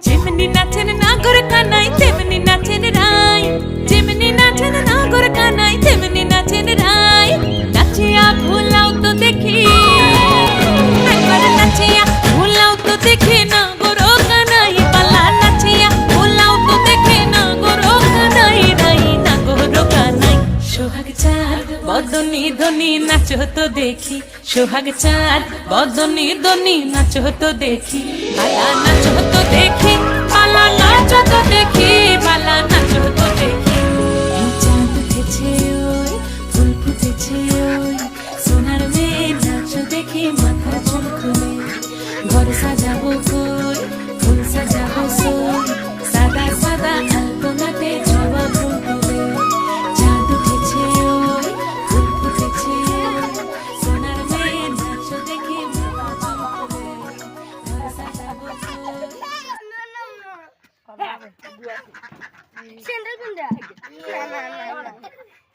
যেমনি নাচেন নাগর কানাই তেমনি নাচেন রাই, যেমনি নাচেন নাগর কানাই তেমনি নাচেন রাই। নাচিয়া ভুলাও তো দেখি, একবার নাচিয়া ভুলাও তো দেখি নাগর কানাই পালা, নাচিয়া ভুলাও তো দেখি নাগর কানাই রাই, নাগর কানাই। সোহাগ চাঁদ বদনি ধনি নাচো তো দেখি, সোহাগ চাঁদ বদনি ধনি নাচো তো দেখি, পালা নাচো তো দেখি, পালা নাচো তো দেখি, পালা নাচো তো দেখি। এই চাঁদ উঠেছে ওই, ফুল ফুটেছে ওই, সোনার মেয়ে নাচো দেখি মাথার চুল খুলে। ঘর সাজাবো কই, ফুল সাজাবো সই, সাদা সাদা আলপনাতে জবা ফুল তুলে। চাঁদ উঠেছে ওই, ফুল ফুটেছে ওই, সোনার মেয়ে নাচো দেখি মাথার চুল খুলে। ঘর সাজাবো কই। স্যান্ডেল কোনটা?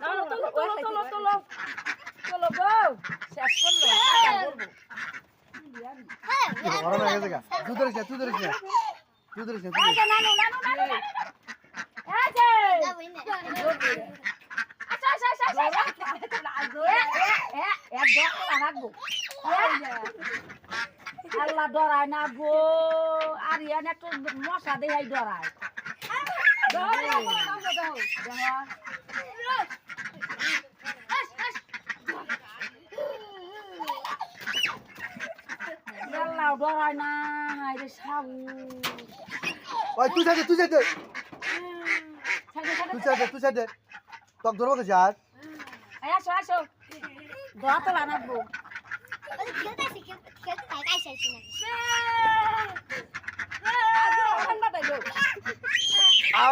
না চলো বউ শেষ করলো আল্লাহ ডরায় না গো, আর ইয়ান একটু মশা দেখাই ডরায়। আল্লাহ ডরায় না রে সাবু। ওই তুই সাইডে তুই সাইডে তুই সাইডে তক ধরবো কে যার আসো আসো দোয়া তো বানাবো। খেলতেছি খেলতে তাই আইসাইছি না। আ